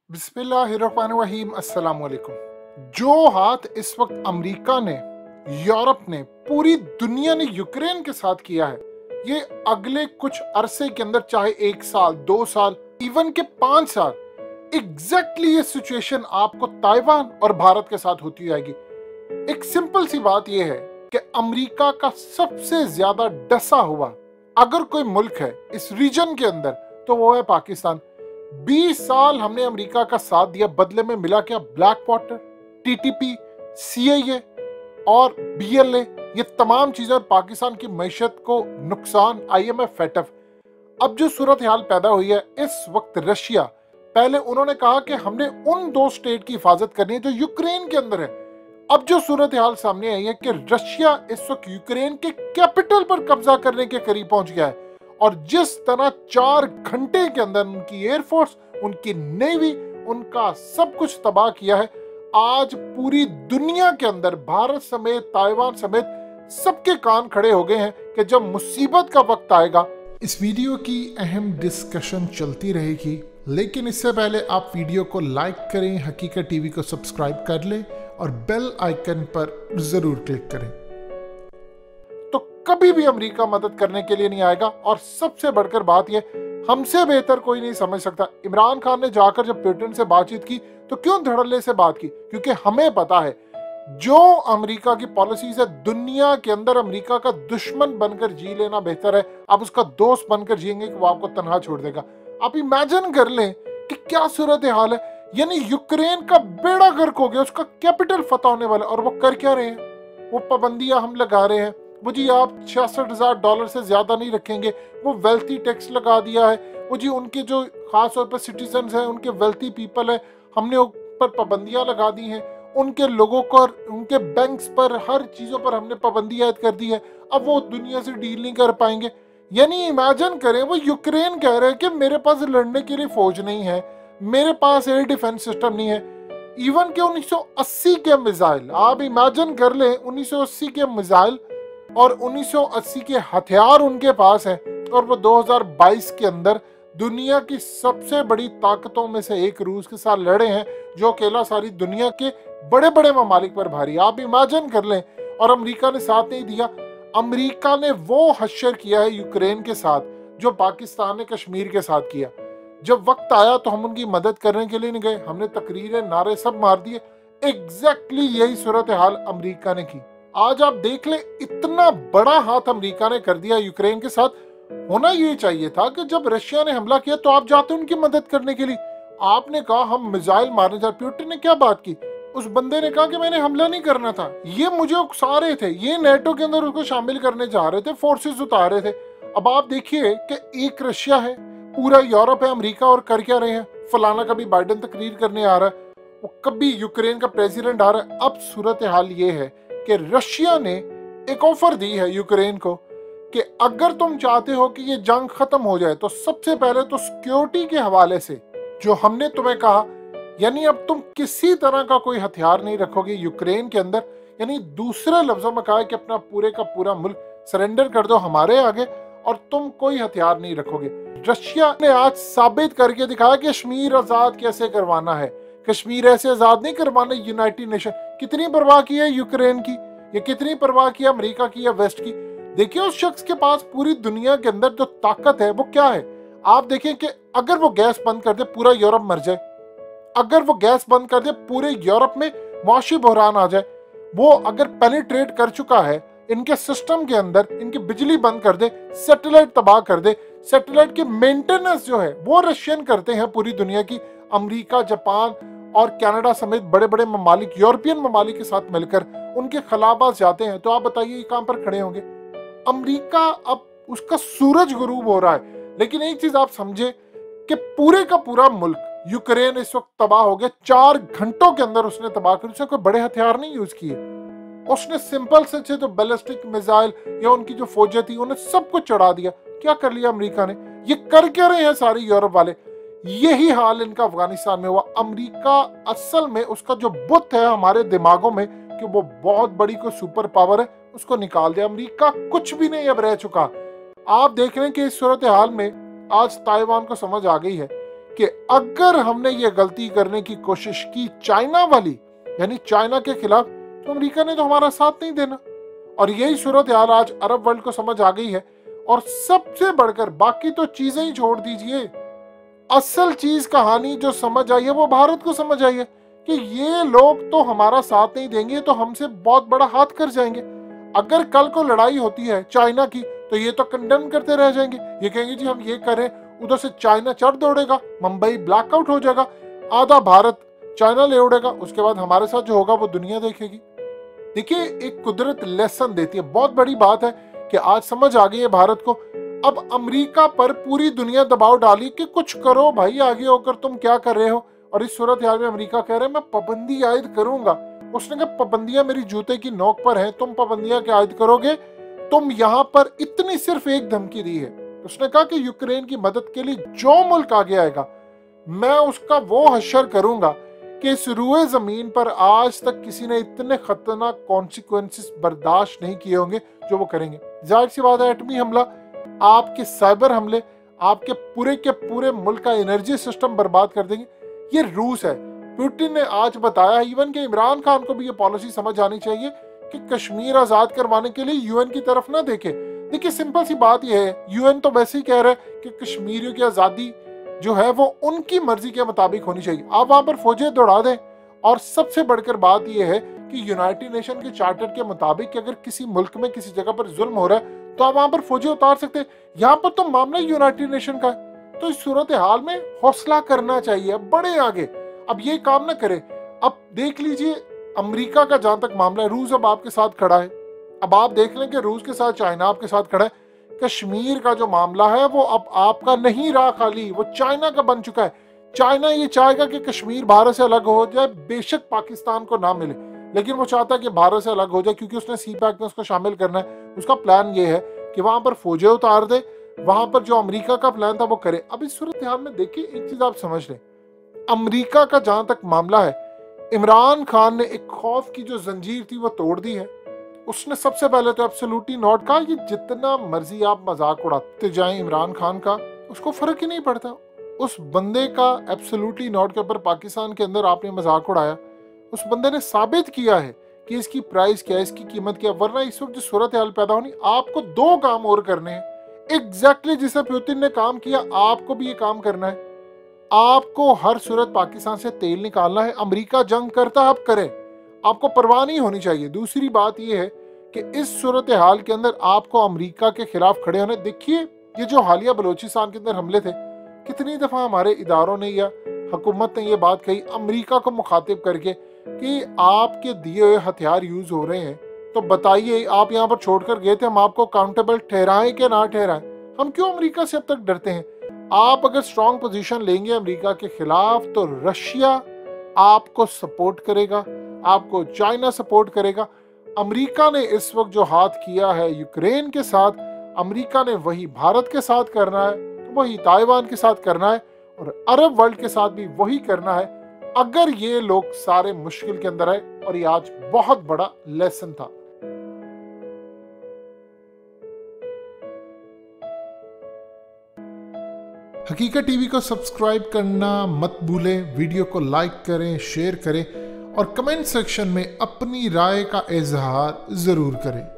बिस्मिल्लाहिर्रहमानिर्रहीम अस्सलाम वालेकुम। जो हाथ इस वक्त अमेरिका ने, यूरोप ने, पूरी दुनिया ने यूक्रेन के साथ किया है, ये अगले कुछ अरसे के अंदर, चाहे 1 साल, 2 साल, इवन के 5 साल, एग्जैक्टली ये सिचुएशन आपको ताइवान और भारत के साथ होती जाएगी। एक सिंपल सी बात यह है कि अमेरिका का सबसे ज्यादा डसा हुआ अगर कोई मुल्क है इस रीजन के अंदर तो वो है पाकिस्तान। 20 साल हमने अमेरिका का साथ दिया, बदले में मिला क्या? ब्लैक वाटर, टीटीपी, सीएए और बीएलए, ये तमाम चीजें, और पाकिस्तान की मैशत को नुकसान, आईएमएफ, फेटफ। अब जो सूरत हाल पैदा हुई है इस वक्त, रशिया, पहले उन्होंने कहा कि हमने उन 2 स्टेट की हिफाजत करनी है जो यूक्रेन के अंदर है। अब जो सूरत हाल सामने आई है कि रशिया इस वक्त यूक्रेन के कैपिटल पर कब्जा करने के करीब पहुंच गया है, और जिस तरह 4 घंटे के अंदर उनकी एयरफोर्स, उनकी नेवी, उनका सब कुछ तबाह किया है। आज पूरी दुनिया के अंदर भारत समेत, ताइवान समेत सबके कान खड़े हो गए हैं कि जब मुसीबत का वक्त आएगा। इस वीडियो की अहम डिस्कशन चलती रहेगी, लेकिन इससे पहले आप वीडियो को लाइक करें, हकीकत टीवी को सब्सक्राइब कर लें और बेल आइकन पर जरूर क्लिक करें। तो कभी भी अमेरिका मदद करने के लिए नहीं आएगा, और सबसे बढ़कर बात यह, हमसे बेहतर कोई नहीं समझ सकता। इमरान खान ने जाकर जब पुतिन से बातचीत की तो क्यों धड़ल्ले से बात की? क्योंकि हमें पता है जो अमेरिका की पॉलिसीज है, दुनिया के अंदर अमेरिका का दुश्मन बनकर जी लेना बेहतर है। आप उसका दोस्त बनकर जिएंगे कि वो आपको तनहा छोड़ देगा। आप इमेजिन कर लें कि क्या सूरत हाल है। यानी यूक्रेन का बेड़ा गर्क हो गया, उसका कैपिटल फतह होने वाला, और वो कर क्या रहे हैं? वो पाबंदियां हम लगा रहे हैं। वो जी आप $66,000 से ज्यादा नहीं रखेंगे, वो वेल्थी टैक्स लगा दिया है। वो जी उनके जो खास तौर पर सिटीजन हैं, उनके वेल्थी पीपल है, हमने ऊपर पाबंदियां लगा दी हैं। उनके लोगों को, उनके बैंक्स पर, हर चीजों पर हमने पाबंदी आयद कर दी है। अब वो दुनिया से डील नहीं कर पाएंगे। यानी इमेजिन करें, वो यूक्रेन कह रहे हैं कि मेरे पास लड़ने के लिए फौज नहीं है, मेरे पास एयर डिफेंस सिस्टम नहीं है। इवन के 1980 के मिसाइल, आप इमेजिन कर लें, 1980 के मिसाइल और 1980 के हथियार उनके पास है, और वो 2022 के अंदर दुनिया की सबसे बड़ी ताकतों में से एक रूस के साथ लड़े हैं, जो अकेला सारी दुनिया के बड़े बड़े ममालिक पर भारी। आप इमेजिन कर लें, और अमेरिका ने साथ नहीं दिया। अमेरिका ने वो हश्र किया है यूक्रेन के साथ जो पाकिस्तान ने कश्मीर के साथ किया। जब वक्त आया तो हम उनकी मदद करने के लिए नहीं गए, हमने तकरीरें, नारे सब मार दिए। एग्जैक्टली यही सूरत हाल अमेरिका ने की। आज आप देख ले, इतना बड़ा हाथ अमेरिका ने कर दिया यूक्रेन के साथ। होना ये चाहिए था कि जब रशिया ने हमला किया तो आप जाते उनकी मदद करने के लिए। आपने कहा हम मिसाइल मारने जा। पुतिन ने क्या बात की? उस बंदे ने कहा कि मैंने हमला नहीं करना था, ये मुझे उकसा रहे थे, ये नेटो के अंदर उसको शामिल करने जा रहे थे, फोर्सेस उतार रहे थे। अब आप देखिए कि एक रशिया है, पूरा यूरोप है, अमेरिका, और कर क्या रहे हैं? फलाना कभी बाइडेन तकरीर करने आ रहा है, वो कभी यूक्रेन का प्रेसिडेंट आ रहा है। अब सूरत हाल ये है कि रशिया ने एक ऑफर दी है यूक्रेन को कि अगर तुम चाहते हो कि ये जंग खत्म हो जाए तो सबसे पहले तो सिक्योरिटी के हवाले से जो हमने तुम्हें कहा, यानी अब तुम किसी तरह का कोई हथियार नहीं रखोगे यूक्रेन के अंदर। यानी दूसरे लफ्जों में कहा है कि अपना पूरे का पूरा मुल्क सरेंडर कर दो हमारे आगे, और तुम कोई हथियार नहीं रखोगे। रशिया ने आज साबित करके दिखाया कि कश्मीर आजाद कैसे करवाना है। कश्मीर ऐसे आजाद नहीं करवाना। यूनाइटेड नेशन कितनी परवाह की है यूक्रेन की, ये कितनी परवाह की है अमेरिका की या वेस्ट की। देखिए उस शख्स के पास पूरी दुनिया के अंदर जो ताकत है वो क्या है। आप देखें कि अगर वो गैस बंद कर दे पूरा यूरोप मर जाए, अगर वो गैस बंद कर दे पूरे यूरोप में मुआशी बहरान आ जाए। वो अगर पेनिट्रेट कर चुका है इनके सिस्टम के अंदर, इनकी बिजली बंद कर दे, सैटेलाइट तबाह कर दे। सैटेलाइट की मेंटेनेंस जो है वो रशियन करते हैं पूरी दुनिया की। अमेरिका, जापान और कनाडा समेत बड़े बड़े ममालिक, यूरोपियन ममालिक के साथ मिलकर उनके खिलाफ जाते हैं। तो आप बताइए ये कहां पर खड़े होंगे? अमेरिका अब उसका सूरज गुरूब हो रहा है। लेकिन एक चीज आप समझे कि पूरे का पूरा मुल्क यूक्रेन इस वक्त तबाह हो गया। 4 घंटों के अंदर उसने तबाह कर, उसने कोई बड़े हथियार नहीं यूज किए। उसने सिंपल से तो बैलिस्टिक मिसाइल या उनकी जो फौजें थी उन्हें सब कुछ चढ़ा दिया। क्या कर लिया अमेरिका ने? ये कर क्या रहे हैं सारे यूरोप वाले? यही हाल इनका अफगानिस्तान में हुआ। अमेरिका असल में उसका जो बुत है हमारे दिमागों में कि वो बहुत बड़ी कोई सुपर पावर है, उसको निकाल दिया। अमेरिका कुछ भी नहीं अब रह चुका। आप देख रहे हैं कि इस सूरत हाल में आज ताइवान को समझ आ गई है कि अगर हमने ये गलती करने की कोशिश की चाइना वाली, यानी चाइना के खिलाफ, तो अमेरिका ने तो हमारा साथ नहीं देना। और यही सूरत हाल आज अरब वर्ल्ड को समझ आ गई है। और सबसे बढ़कर, बाकी तो चीजें ही छोड़ दीजिए, असल चीज कहानी जो समझ आई है वो भारत को समझ आई है कि ये लोग तो हमारा साथ नहीं देंगे, तो हमसे बहुत बड़ा हाथ कर जाएंगे। अगर कल को लड़ाई होती है चाइना की, तो ये तो कंडेम करते रह जाएंगे, ये कहेंगे जी हम ये करें, उधर से चाइना चढ़ दौड़ेगा, मुंबई ब्लैकआउट हो जाएगा, आधा भारत चाइना ले उड़ेगा, उसके बाद हमारे साथ जो होगा वो दुनिया देखेगी। देखिए, एक कुदरत लेसन देती है, बहुत बड़ी बात है कि आज समझ आ गई है भारत को। अब अमेरिका पर पूरी दुनिया दबाव डाली कि कुछ करो भाई, आगे होकर तुम क्या कर रहे हो। और इस सूरत हाल में अमेरिका कह रहे हैं मैं पाबंदी आयद करूंगा। उसने कहा पाबंदियां मेरी जूते की नोक पर हैं, तुम पाबंदियां क्या आयद करोगे? तुम यहाँ पर इतनी सिर्फ एक धमकी दी है, उसने कहा कि यूक्रेन की मदद के लिए जो मुल्क आगे आएगा मैं उसका वो हश्र करूंगा कि इस रुए जमीन पर आज तक किसी ने इतने खतरनाक कॉन्सिक्वेंसेस बर्दाश्त नहीं किए होंगे जो वो करेंगे। जाहिर सी बात है, एटमी हमला, आपके साइबर हमले, आपके पूरे के पूरे मुल्क का एनर्जी सिस्टम बर्बाद कर देंगे। ये रूस है। पुतिन ने आज बताया, इवन के इमरान खान को भी ये पॉलिसी समझ आनी चाहिए कि कश्मीर आजाद करवाने के लिए यूएन की तरफ ना देखे। देखिए, सिंपल सी बात यह है, यूएन तो वैसे ही कह रहा है कि कश्मीरियों की आजादी जो है वो उनकी मर्जी के मुताबिक होनी चाहिए। आप वहां पर फौजें दौड़ा दें। और सबसे बढ़कर बात यह है कि यूनाइटेड नेशन के चार्टर के मुताबिक अगर किसी मुल्क में किसी जगह पर जुल्म हो रहा है तो आप वहां पर फौजें उतार सकते हैं। यहाँ पर तो मामला यूनाइटेड नेशन का है। तो इस सूरत हाल में हौसला करना चाहिए, बढ़े आगे, अब ये काम ना करें। अब देख लीजिए, अमेरिका का जहां तक मामला है, रूस अब आपके साथ खड़ा है। अब आप देख लें कि रूस के साथ चाइना आपके साथ खड़ा है। कश्मीर का जो मामला है वो अब आपका नहीं रहा खाली, वो चाइना का बन चुका है। चाइना ये चाहेगा कि कश्मीर भारत से अलग हो जाए, बेशक पाकिस्तान को ना मिले, लेकिन वो चाहता है कि भारत से अलग हो जाए क्योंकि उसने सी पैक में उसको शामिल करना है। उसका प्लान ये है कि वहां पर फौजें उतार दे, वहां पर जो अमेरिका का प्लान था वो करे। अब इस सूरत हाल में देखिए, एक चीज आप समझ लें, अमेरिका का जहां तक मामला है, इमरान खान ने एक खौफ की जो जंजीर थी वो तोड़ दी है। उसने सबसे पहले तो एब्सोल्युटली नॉट कहा, ये जितना मर्जी आप मजाक उड़ाते जाएं इमरान खान का, उसको फर्क ही नहीं पड़ता। उस बंदे का एब्सोल्युटली नॉट के ऊपर पाकिस्तान के अंदर आपने मजाक उड़ाया, उस बंदे ने साबित किया है कि इसकी प्राइस क्या है, इसकी कीमत क्या है। वरना इस वक्त जो सूरत हाल पैदा होनी, आपको दो काम और करने हैं एग्जैक्टली जिसे पुतिन ने काम किया, आपको भी ये काम करना है। आपको हर सूरत पाकिस्तान से तेल निकालना है। अमेरिका जंग करता है, आप करें, आपको परवाह नहीं होनी चाहिए। दूसरी बात यह है कि इस सूरत हाल के अंदर आपको अमेरिका के खिलाफ खड़े होने, देखिए ये जो हालिया बलोचिस्तान के अंदर हमले थे, कितनी दफा हमारे इदारों ने या हुकूमत ने ये बात कही अमेरिका को मुखातिब करके कि आपके दिए हुए हथियार यूज हो रहे हैं, तो बताइए आप यहाँ पर छोड़कर गए थे, हम आपको अकाउंटेबल ठहराएं कि ना ठहराएं? हम क्यों अमेरिका से अब तक डरते हैं? आप अगर स्ट्रॉन्ग पोजीशन लेंगे अमेरिका के खिलाफ तो रशिया आपको सपोर्ट करेगा, आपको चाइना सपोर्ट करेगा। अमेरिका ने इस वक्त जो हाथ किया है यूक्रेन के साथ, अमेरिका ने वही भारत के साथ करना है, वही ताइवान के साथ करना है और अरब वर्ल्ड के साथ भी वही करना है अगर ये लोग सारे मुश्किल के अंदर आए। और ये आज बहुत बड़ा लेसन था। हकीकत टीवी को सब्सक्राइब करना मत भूलें, वीडियो को लाइक करें, शेयर करें और कमेंट सेक्शन में अपनी राय का इजहार जरूर करें।